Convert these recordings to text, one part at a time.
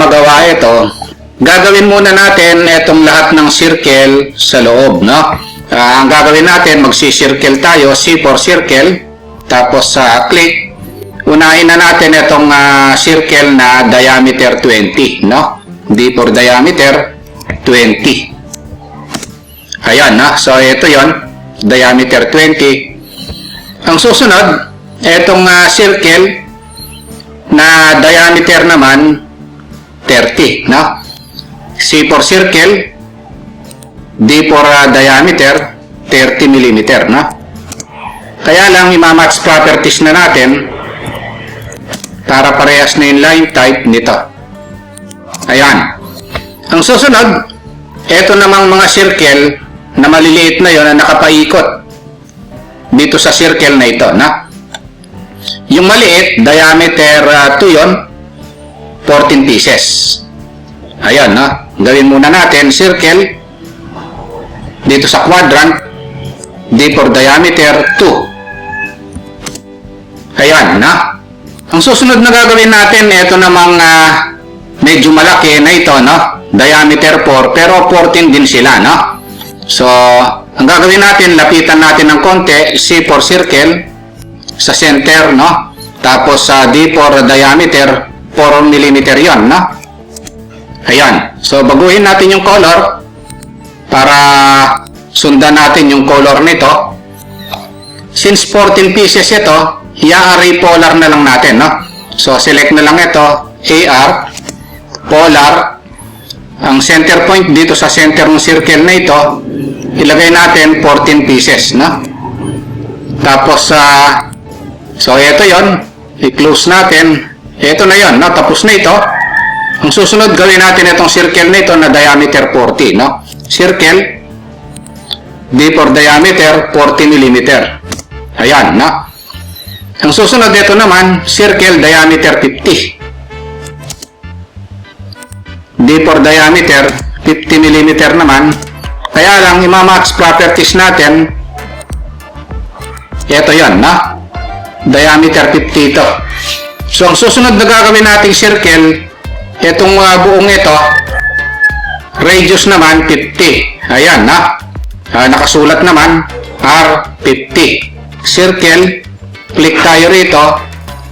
magawa ito, gagawin muna natin itong lahat ng circle sa loob, no? Ang gagawin natin, magsi-circle tayo, C4 circle, tapos sa click, unahin na natin itong circle na diameter 20, no? D for diameter 20. Ayan, no? So ito yon, diameter 20. Ang susunod, itong circle na diameter naman 30, no? C for circle, D for diameter 30 mm, no? Kaya lang ima-match properties na natin para parehas na yung line type nito. Ayan. Ang susunod, ito namang mga circle na maliliit na yon na nakapaikot dito sa circle na ito, na yung maliit, diameter 2 yon, 14 pieces. Ayan, no? Gawin muna natin circle dito sa quadrant, D for diameter 2. Ayan, na? Ang susunod na gagawin natin, ito namang medyo malaki na ito, no? Diameter 4, pero 14 din sila, no? So, ang gagawin natin, lapitan natin ng konti, C for circle, sa center, no? Tapos sa D for diameter, 4 mm yon, no? Ayan. So, baguhin natin yung color para sundan natin yung color nito. Since 14 pieces ito, i-array polar na lang natin, no? So, select na lang ito, AR, polar. Ang center point dito sa center ng circle na ito, ilagay natin 14 pieces, no? Tapos, so ito yon, i-close natin. Ito na yon, no? Tapos na ito. Ang susunod, gawin natin itong circle na ito na diameter 40, no? Circle, D for diameter 40 mm. Ayan, no? Ang susunod ito naman, circle diameter 50. D for diameter 50 mm naman. Kaya lang, ima-match properties natin. Ito yon, no? Diameter 50 ito. So, ang susunod na gagawin nating circle, itong buong ito, radius naman 50. Ayan, na? Nakasulat naman, R50. Circle, click tayo rito,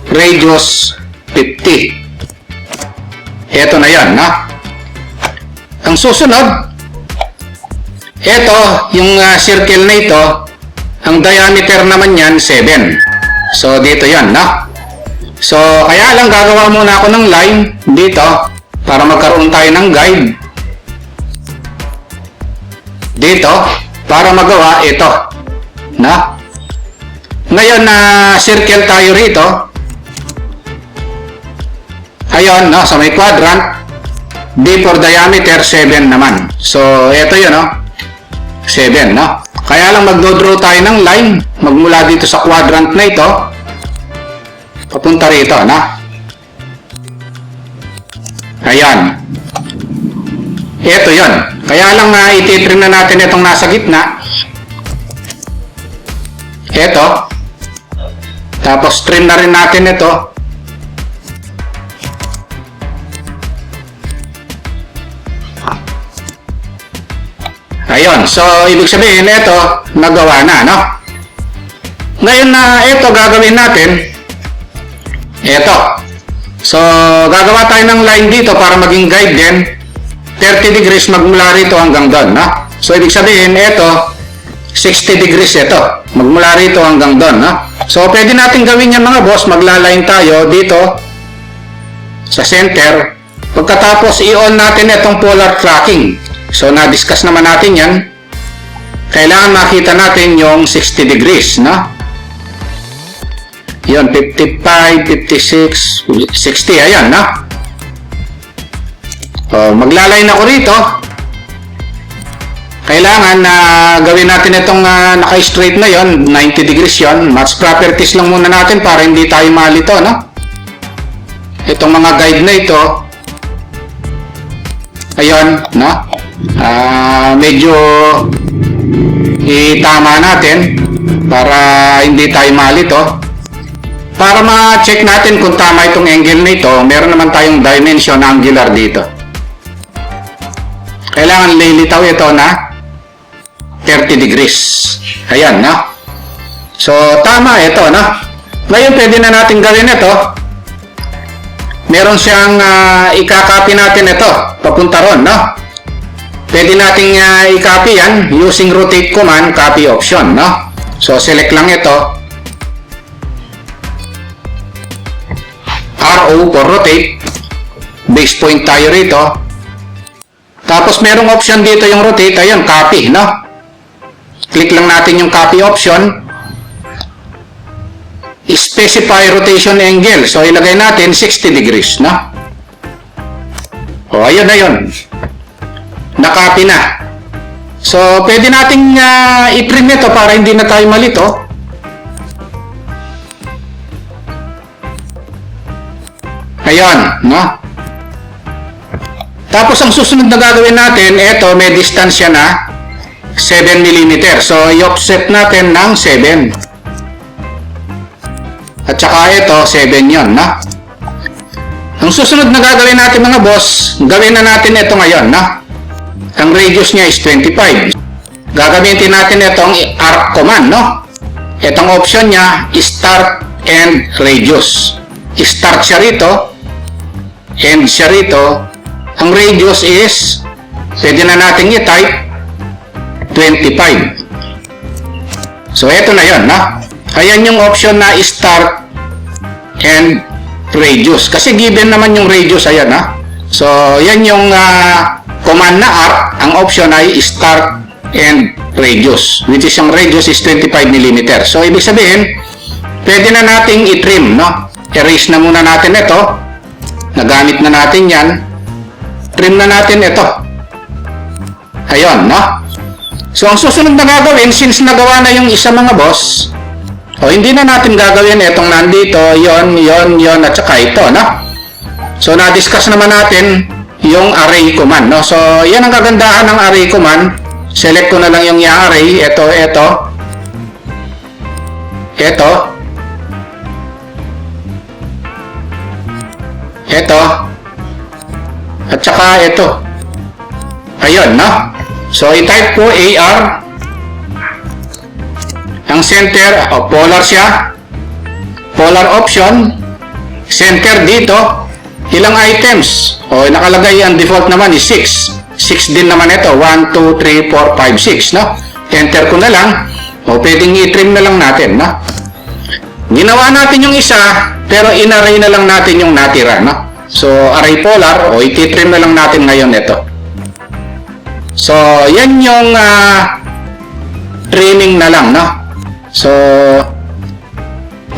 radius 50. Ito na yan, na? Ang susunod, ito, yung circle na ito, ang diameter naman yan, 7. So, dito yan, na? So, kaya lang gagawa muna ako ng line dito para magkaroon tayo ng guide. Dito, para magawa ito. Na? Ngayon na circle tayo rito. Ayun, no? Sa may quadrant, D for diameter 7 naman. So, ito yun, no? 7, no? Kaya lang magdo-draw tayo ng line magmula dito sa quadrant na ito papunta rito, na? Ayan. Ito yun. Kaya lang ititrim na natin itong nasa gitna. Ito. Tapos trim na rin natin ito. Ayun. So, ibig sabihin, ito, nagawa na, no? Ngayon na ito gagawin natin, ito. So, gagawa tayo ng line dito para maging guide din. 30 degrees magmula rito hanggang doon, no? So, ibig sabihin, ito, 60 degrees ito. Magmula rito hanggang doon, no? So, pwede natin gawin yan, mga boss. Magla-line tayo dito sa center. Pagkatapos, i-on natin itong polar tracking. So, na-discuss naman natin yan. Kailangan makita natin yung 60 degrees, no? Yun, 55, 56, 60, ayan, no? Magla-line ako rito. Kailangan na gawin natin itong naka-straight na yon, 90 degrees yon. Match properties lang muna natin para hindi tayo malito, no? Itong mga guide na ito, ayun, no? Medyo itama natin para hindi tayo malito. Para ma-check natin kung tama itong angle nito, meron naman tayong dimension angular dito. Kailangan lilitaw ito na 30 degrees. Ayan, no? So, tama ito, no? Ngayon, pwede na natin gawin ito. Meron siyang i-copy natin ito, papunta ron, no? Pwede nating i-copy yan using rotate command, copy option, no? So, select lang ito. RO for rotate. Base point tayo rito. Tapos, merong option dito yung rotate. Ayun, copy, no? Click lang natin yung copy option. Specify rotation angle. So, ilagay natin 60 degrees, no? O, ayun na yun. Nakopy na. So, pwede nating i-trim ito para hindi na tayo malito. Ayun, no? Tapos, ang susunod na gagawin natin, ito, may distansya na 7 mm. So, i-offset natin ng 7. At saka ito, 7 yun, no? Ang susunod na gagawin natin mga boss, gawin na natin ito ngayon, no? Ang radius niya is 25. Gagamitin natin itong arc command, no? Itong option niya, start and radius. Start siya rito, end siya rito. Ang radius is, pwede na natin i-type, 25. So, ito na yun, no? Ayan yung option na start and radius. Kasi given naman yung radius, ayan, ha? So, yan yung command na arc. Ang option ay start and radius, which is yung radius is 25 mm. So, ibig sabihin, pwede na nating i-trim, no? Erase na muna natin ito. Nagamit na natin yan. Trim na natin ito. Ayun, no? So, ang susunod na gagawin, since nagawa na yung isa mga boss, o hindi na natin gagawin itong nandito, yon, at saka ito, no? So, na-discuss naman natin yung array command, no? So, yan ang kagandahan ng array command. Select ko na lang yung i-array. Ito, at saka ito. Ayun, no? So, i-type ko AR. Ang center, polar siya. Polar option. Center dito. Ilang items? O, nakalagay ang default naman is 6. 6 din naman ito. 1, 2, 3, 4, 5, 6, no? Enter ko na lang. O, pwedeng i-trim na lang natin, no? Ginawa natin yung isa, pero in-array na lang natin yung natira, no? So, array polar, o, iti-trim na lang natin ngayon ito. So, yan yung trimming na lang, no? So,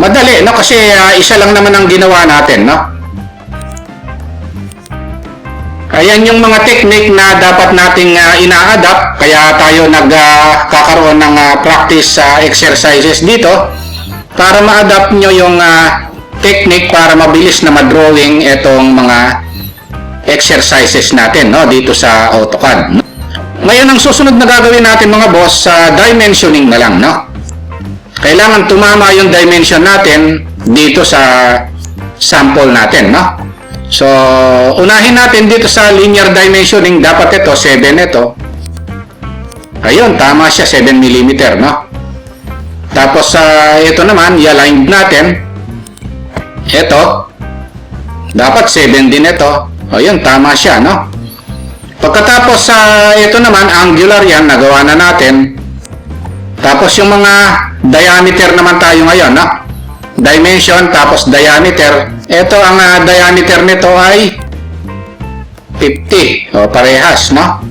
madali, no? Kasi isa lang naman ang ginawa natin, no? Ayan yung mga technique na dapat nating ina-adapt. Kaya tayo nagkakaroon ng practice exercises dito para ma-adapt nyo yung technique para mabilis na ma-drawing itong mga exercises natin, no? Dito sa AutoCAD. Ngayon, ang susunod na gagawin natin mga boss, dimensioning na lang, no? Kailangan tumama yung dimension natin dito sa sample natin, no? So, unahin natin dito sa linear dimensioning, dapat ito, 7 ito. Ayun, tama siya, 7 mm, no? Tapos, ito naman, i-align natin. Ito, dapat 7 din ito. Ayun, tama siya, no? Pagkatapos, ito naman, angular yan, nagawa na natin. Tapos, yung mga diameter naman tayo ngayon, no? Dimension, tapos diameter. Ito, ang diameter nito ay 50. O, parehas, no?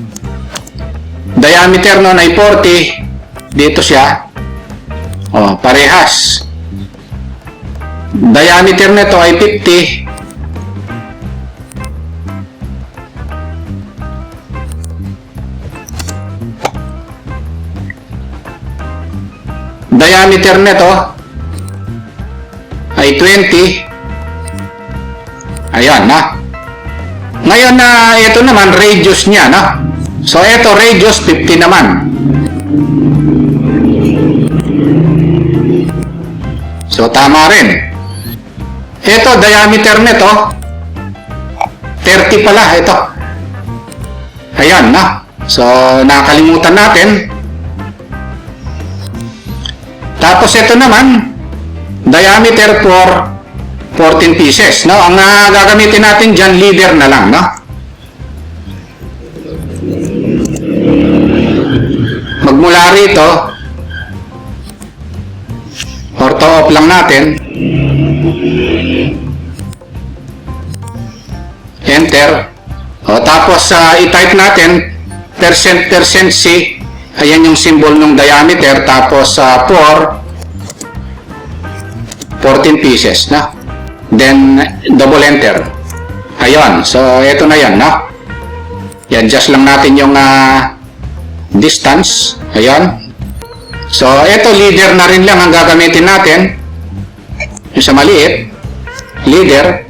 Diameter nun ay 40. Dito siya. O, parehas. Diameter nito ay 50. Diameter nito ay 20. Ayan, na. Ngayon na ito naman radius niya, no? So ito radius 50 naman. So tama rin. Ito, diameter nito, 30 pala, ito. Ayan, no? So, nakalimutan natin. Tapos ito naman, diameter for 14 pieces, no? Ang gagamitin natin dyan, leader na lang, no? Magmula rito, ortho off lang natin. Enter. O, tapos i-type natin percent C. Ayan yung symbol ng diameter. Tapos 14 pieces, no? Then double enter. Ayun. So ito na yan, no? Yan, adjust lang natin yung distance. Ayun. So ito, leader na rin lang ang gagamitin natin. Yung sa maliit, leader.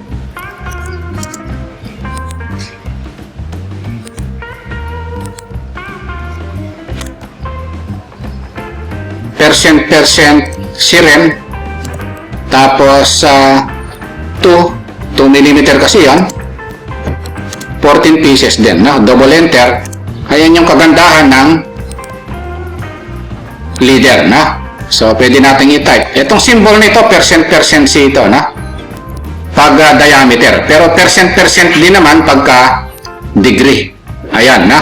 Percent siren. Tapos 2 mm kasi yan. 14 pieces din, no? Double enter. Ayan yung kagandahan ng leader, no? So pwede natin i-type. Itong symbol nito, percent C ito, no? Pag diameter. Pero percent din naman pagka degree. Ayan, no?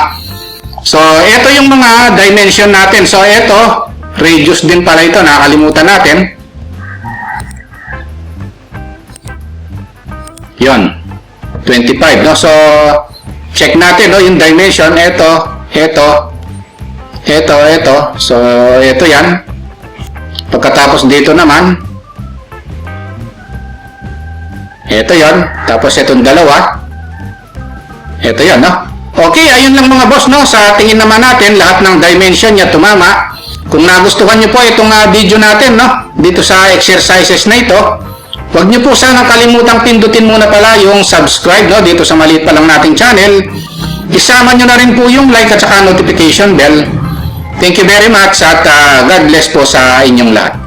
So ito yung mga dimension natin. So ito, radius din pala ito, nakalimutan natin. Yon, 25, no? So check natin, no, yung dimension. Ito. So ito yan. Pagkatapos dito naman, ito yon. Tapos itong dalawa, ito yan, no? Okay, ayun lang mga boss, no? Sa tingin naman natin, lahat ng dimension niya tumama. Kung nagustuhan nyo po itong video natin, no? Dito sa exercises na ito, huwag nyo po sanang kalimutang pindutin muna pala yung subscribe, no? Dito sa maliit pa lang nating channel. Isama nyo na rin po yung like at saka notification bell. Thank you very much at God bless po sa inyong lahat.